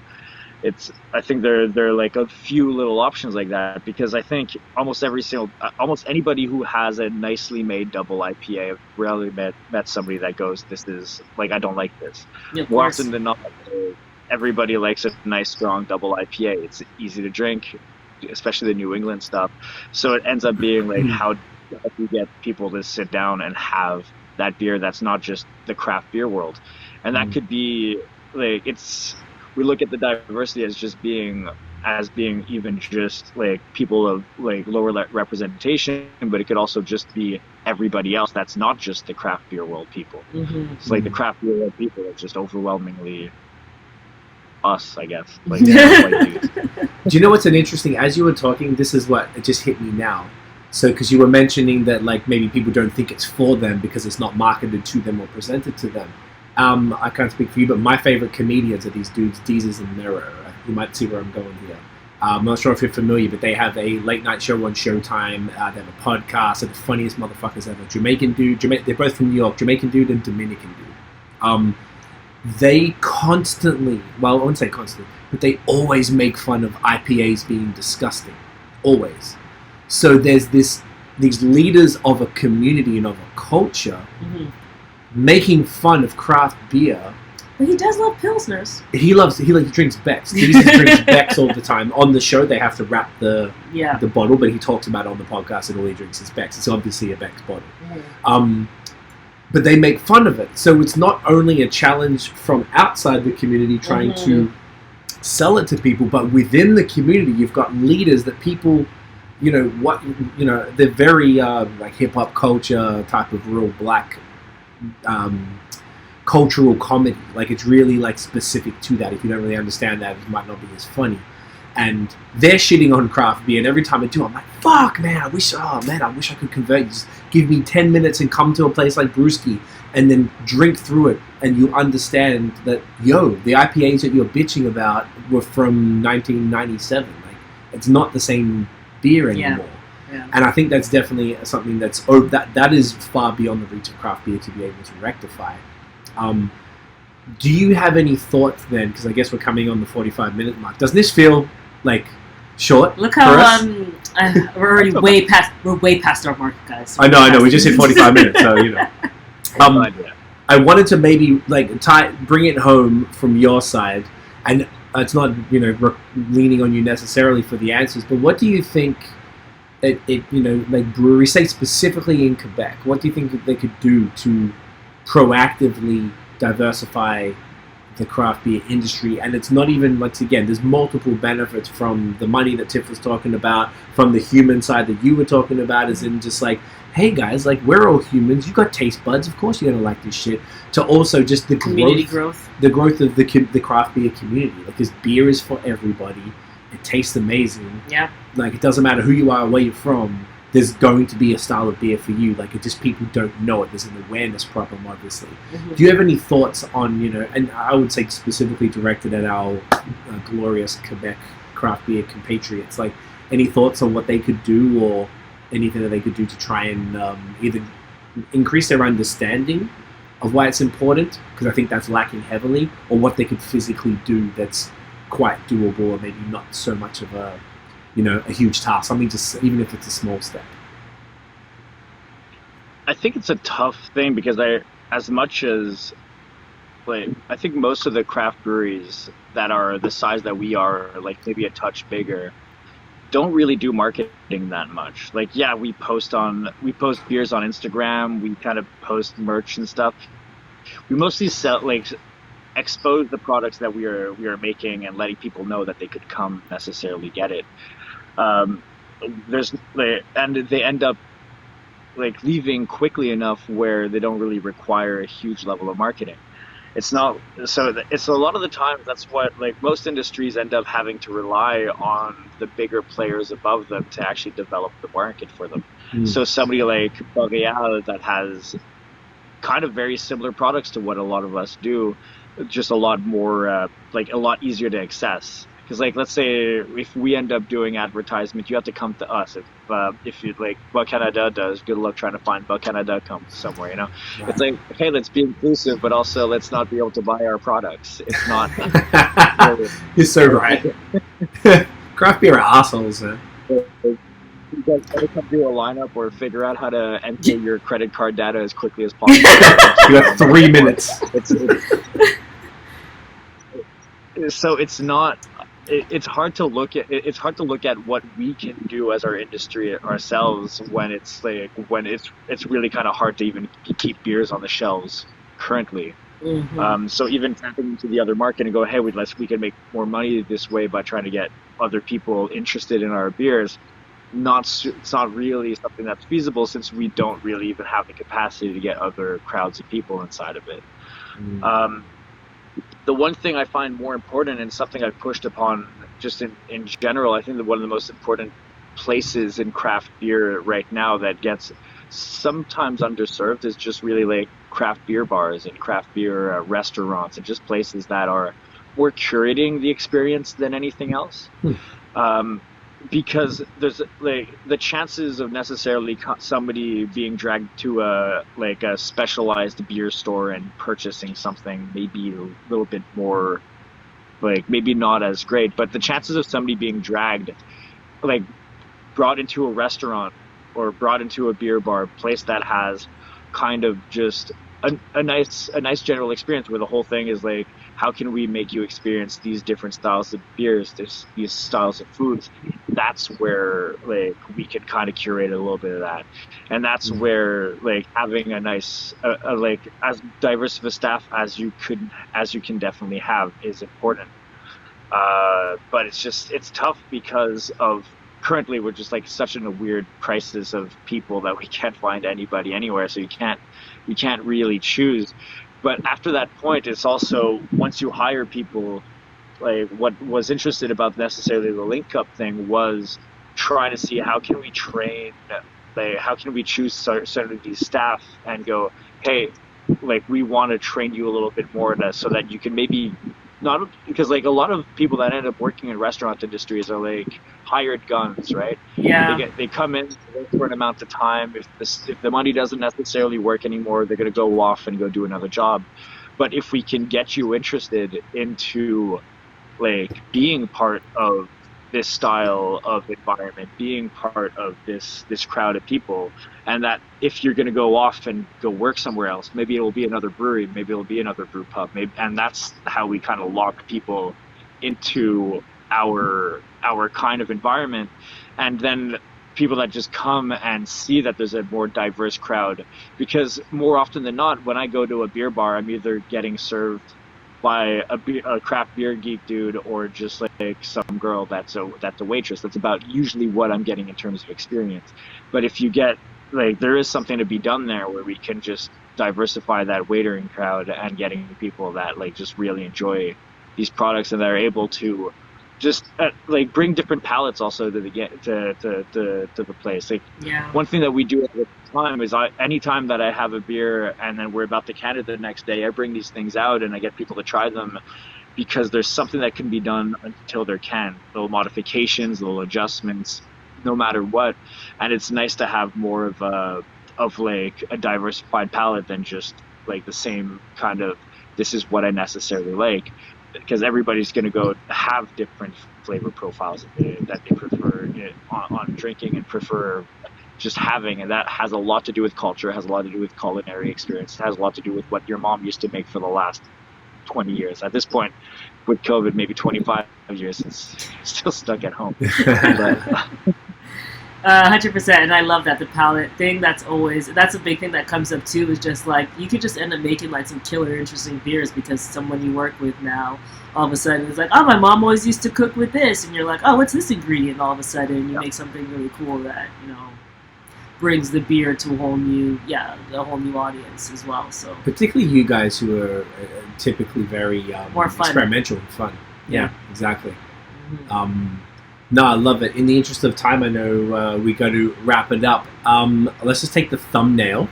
I think there are like a few little options like that, because I think almost anybody who has a nicely made double IPA, I've rarely met somebody that goes, this is like, I don't like this. More often than not, everybody likes a nice strong double IPA. It's easy to drink, especially the New England stuff. So it ends up being like, how do you get people to sit down and have that beer that's not just the craft beer world? And that could be like, we look at the diversity as being even just like people of like lower representation, but it could also just be everybody else that's not just the craft beer world people. It's like the craft beer world people are just overwhelmingly us, I guess. Like, white dudes. Do you know what's an interesting, as you were talking, this is what it just hit me now. So, because you were mentioning that like maybe people don't think it's for them because it's not marketed to them or presented to them. I can't speak for you, but my favorite comedians are these dudes, Deezers and Mero. You might see where I'm going here. I'm not sure if you're familiar, but they have a late night show on Showtime. They have a podcast. They're the funniest motherfuckers ever. Jamaican dude. They're both from New York. Jamaican dude and Dominican dude. They constantly, well, I wouldn't say constantly, but they always make fun of IPAs being disgusting. Always. So there's these leaders of a community and of a culture making fun of craft beer. But he does love Pilsners. He drinks Beck's. He drinks Beck's all the time. On the show, they have to wrap the bottle, but he talks about it on the podcast that all he drinks is Beck's. It's obviously a Beck's bottle. but they make fun of it. So it's not only a challenge from outside the community trying to sell it to people, but within the community, you've got leaders that people, they're very like hip hop culture type of real black cultural comedy. Like it's really like specific to that. If you don't really understand that, it might not be as funny. And they're shitting on craft beer, and every time I do, I'm like, fuck, man, I wish I could convert you. Just give me 10 minutes and come to a place like BreWskey and then drink through it, and you understand that, the IPAs that you're bitching about were from 1997. Like, it's not the same beer anymore. Yeah. And I think that's definitely something that is far beyond the reach of craft beer to be able to rectify. Do you have any thoughts then? Because I guess we're coming on the 45-minute mark. Doesn't this feel like short? Look how we're already way past our mark, guys. I know. We just hit 45 minutes, so I wanted to maybe bring it home from your side, and it's not leaning on you necessarily for the answers, but what do you think? Breweries, say specifically in Quebec, what do you think they could do to proactively diversify the craft beer industry? And it's not even, once again, there's multiple benefits from the money that Tiff was talking about, from the human side that you were talking about, as in just like, hey guys, like we're all humans, you got taste buds, of course you're gonna like this shit, to also just the growth of the craft beer community, because beer is for everybody. It tastes amazing. Yeah. Like it doesn't matter who you are, where you're from, there's going to be a style of beer for you. Like it just, people don't know it. There's an awareness problem, obviously. Do you have any thoughts on, and I would say specifically directed at our glorious Quebec craft beer compatriots, like any thoughts on what they could do or anything that they could do to try and either increase their understanding of why it's important, because I think that's lacking heavily, or what they could physically do that's quite doable, or maybe not so much of a huge task, something just, even if it's a small step? I think it's a tough thing because I think most of the craft breweries that are the size that we are, like maybe a touch bigger, don't really do marketing that much. Like, yeah, we post beers on Instagram, we kind of post merch and stuff. We mostly expose the products that we are making and letting people know that they could come necessarily get it. And they end up leaving quickly enough where they don't really require a huge level of marketing. It's not so. It's a lot of the time that's what most industries end up having to rely on the bigger players above them to actually develop the market for them. So somebody like BAOS that has kind of very similar products to what a lot of us do, just a lot more a lot easier to access. Because let's say if we end up doing advertisement, you have to come to us. If you what Canada does, good luck trying to find what Canada comes somewhere. Yeah. It's okay, let's be inclusive, but also let's not be able to buy our products. It's not. You're so right. Craft beer are assholes, man. You guys gotta come do a lineup or figure out how to enter your credit card data as quickly as possible. You have 3 minutes. So it's not. It's hard to look at. It's hard to look at what we can do as our industry ourselves when it's really kind of hard to even keep beers on the shelves currently. So even tapping into the other market and go, hey, we can make more money this way by trying to get other people interested in our beers. It's not really something that's feasible, since we don't really even have the capacity to get other crowds of people inside of it. The one thing I find more important, and something I've pushed upon just in general, I think that one of the most important places in craft beer right now that gets sometimes underserved is just really craft beer bars and craft beer restaurants, and just places that are more curating the experience than anything else. Because there's the chances of necessarily somebody being dragged to a specialized beer store and purchasing something maybe a little bit more maybe not as great, but the chances of somebody being dragged brought into a restaurant or brought into a beer bar, place that has kind of just a nice general experience where the whole thing is how can we make you experience these different styles of beers, these styles of foods, that's where like we can kind of curate a little bit of that, and that's where like having a nice like as diverse of a staff as you can definitely have is important. But it's tough because of currently we're just like such in a weird crisis of people that we can't find anybody anywhere, so you can't really choose. But after that point, it's also once you hire people, like what was interested about necessarily the link up thing was trying to see how can we train, like how can we choose certain of these staff and go, hey, like we want to train you a little bit more so that you can maybe not, because like a lot of people that end up working in restaurant industries are like hired guns, right? Yeah. They come in for an amount of time. If the money doesn't necessarily work anymore, they're going to go off and go do another job. But if we can get you interested into like being part of this style of environment, being part of this crowd of people, and that if you're going to go off and go work somewhere else, maybe it'll be another brewery, maybe it'll be another brew pub, and that's how we kind of lock people into our kind of environment. And then people that just come and see that there's a more diverse crowd, because more often than not, when I go to a beer bar, I'm either getting served by a craft beer geek dude or just like some girl that's a waitress. That's about usually what I'm getting in terms of experience. But if you get like, there is something to be done there where we can just diversify that waitering crowd and getting people that like just really enjoy these products and they're able to just like bring different palates also to the place. Like one thing that we do at the time is anytime that I have a beer and then we're about to can it the next day, I bring these things out and I get people to try them, because there's something that can be done until there can. Little modifications, little adjustments, no matter what. And it's nice to have more of like a diversified palate than just like the same kind of, this is what I necessarily like. Because everybody's going to go have different flavor profiles that they prefer on drinking and prefer just having, and that has a lot to do with culture, has a lot to do with culinary experience, it has a lot to do with what your mom used to make for the last 20 years. At this point, with COVID, maybe 25 years, it's still stuck at home. 100%, and I love that, the palate thing. That's a big thing that comes up too, is just like you could just end up making like some killer interesting beers because someone you work with now all of a sudden is like, oh, my mom always used to cook with this, and you're like, oh, what's this ingredient? And all of a sudden you make something really cool that, you know, brings the beer to a whole new audience as well. So particularly you guys who are typically very more fun, experimental and fun. Yeah, exactly. Mm-hmm. No, I love it. In the interest of time, I know we got to wrap it up. Let's just take the thumbnail.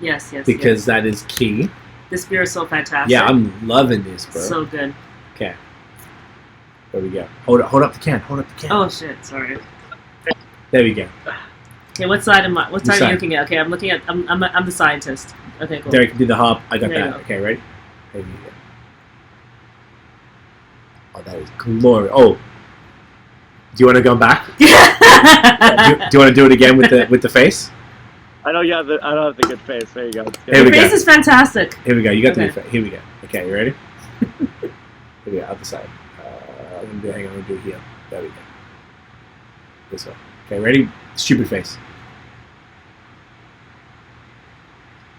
Yes. Because that is key. This beer is so fantastic. Yeah, I'm loving this, bro. So good. Okay. There we go. Hold up the can. Oh shit! Sorry. There we go. Okay, what side are you looking at? Okay, I'm looking at. I'm the scientist. Okay, cool. Derek can do the hop. I got there that. Okay, ready? There you go. Oh, that is glorious. Oh. Do you want to go back? do you want to do it again with the face? I don't have the good face. There you go. Your face is fantastic. Here we go. You got the face. Here we go. Okay, you ready? Here we go. Other side. I'm gonna do it here. There we go. This way. Okay, ready? Stupid face.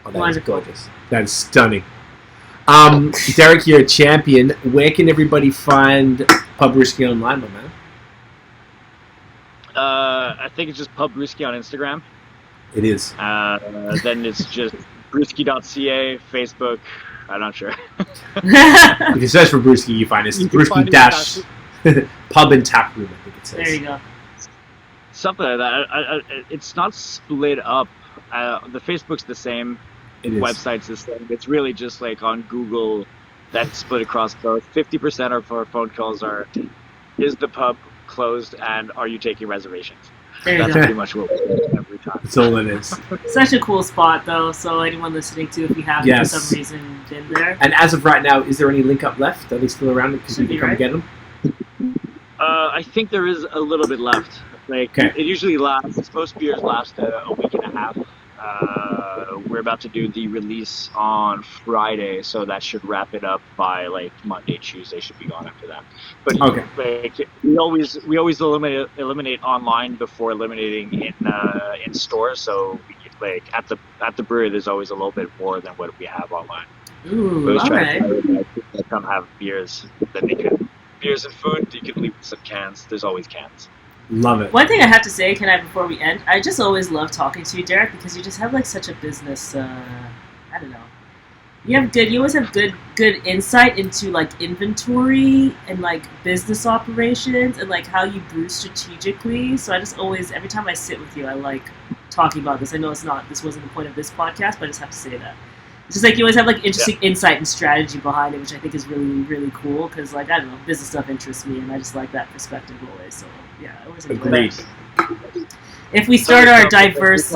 Oh, that is gorgeous. That is stunning. Derek, you're a champion. Where can everybody find BreWskey online, my man? I think it's just BreWskey on Instagram. It is. Then it's just brewskey.ca, Facebook. I'm not sure. If you search for BreWskey, you find it. BreWskey dash pub and tap room, I think it says. There you go. Something like that. It's not split up. The Facebook's the same. It is. Website's the same. It's really just like on Google that's split across both. 50% of our phone calls are, is the pub closed and are you taking reservations? That's pretty much what we do every time. That's all it is. Such a cool spot though, so anyone listening to, if you haven't for some reason been there. And as of right now, is there any link up left? Are they still around? Because you can come get them? I think there is a little bit left. Like it usually lasts, most beers last a week and a half. We're about to do the release on Friday, so that should wrap it up by like Monday, Tuesday. Should be gone after that. But Okay. like, we always eliminate online before eliminating in stores. So like at the brewery, there's always a little bit more than what we have online. Ooh, all right. To come have beers. Then they can beers and food. You can leave some cans. There's always cans. Love it. One thing I have to say, before we end, I just always love talking to you, Derrick, because you just have like such a business. I don't know. You always have good insight into like inventory and like business operations and like how you brew strategically. So I just always, every time I sit with you, I like talking about this. I know this wasn't the point of this podcast, but I just have to say that. It's just like you always have like interesting insight and strategy behind it, which I think is really, really cool. Because like I don't know, business stuff interests me, and I just like that perspective always. So yeah, I always enjoy that. If we start our diverse,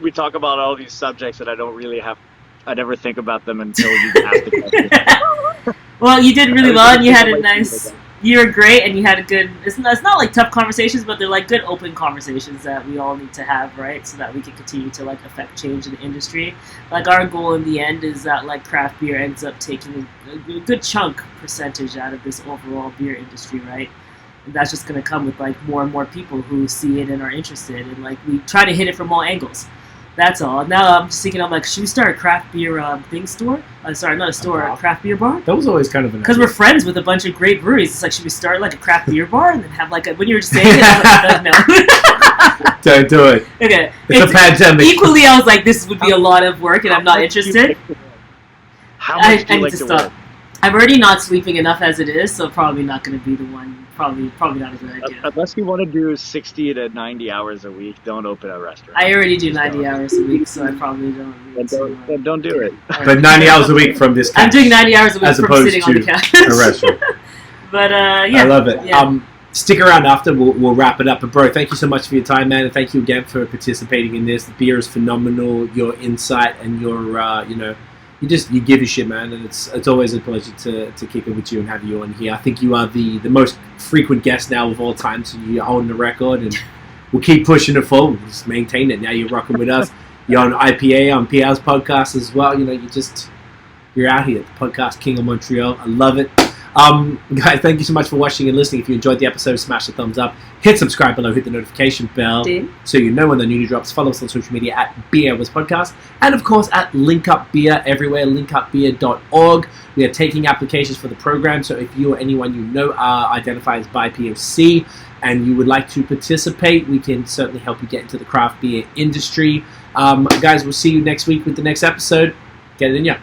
we talk about all these subjects that I don't really have. I never think about them until you ask the question. Well, you did really well, and you had a nice. You were great, and you had a good. It's not like tough conversations, but they're like good open conversations that we all need to have, right? So that we can continue to like affect change in the industry. Like our goal in the end is that like craft beer ends up taking a good chunk percentage out of this overall beer industry, right? And that's just going to come with like more and more people who see it and are interested, and like we try to hit it from all angles. That's all. Now I'm just thinking, I'm like, should we start a craft beer store? Sorry, not a store, a craft beer bar? That was always kind of an because we're friends with a bunch of great breweries. It's like, should we start like a craft beer bar and then have like when you were just saying it, I was like, no. Don't do it. Okay. It's a pandemic. Equally, I was like, this would be a lot of work, and I'm not interested. How much do you I need like to to stop. work? I'm already not sleeping enough as it is, so probably not going to be the one. Probably not a good idea. Unless you want to do 60 to 90 hours a week, don't open a restaurant. I already do 90 hours a week, so I probably don't. Need Then don't do it. But 90 hours a week from this couch. I'm doing 90 hours a week as from opposed sitting on the to couch. a restaurant. But yeah. I love it. Yeah. Stick around after. We'll wrap it up. But bro, thank you so much for your time, man, and thank you again for participating in this. The beer is phenomenal. Your insight and your you give a shit, man, and it's always a pleasure to kick it with you and have you on here. I think you are the most frequent guest now of all time, so you're holding the record, and we'll keep pushing it forward. We'll just maintain it. Now you're rocking with us. You're on IPA on BAOS Podcast as well. You're out here, the podcast king of Montreal. I love it. Guys, thank you so much for watching and listening. If you enjoyed the episode, smash the thumbs up, hit subscribe below, hit the notification bell so you know when the new drops. Follow us on social media at BAOS Podcast, and of course at Link Up Beer everywhere, linkupbeer.org. We are taking applications for the program, so if you or anyone you know identify as BIPOC and you would like to participate, we can certainly help you get into the craft beer industry. Guys, we'll see you next week with the next episode. Get it in ya.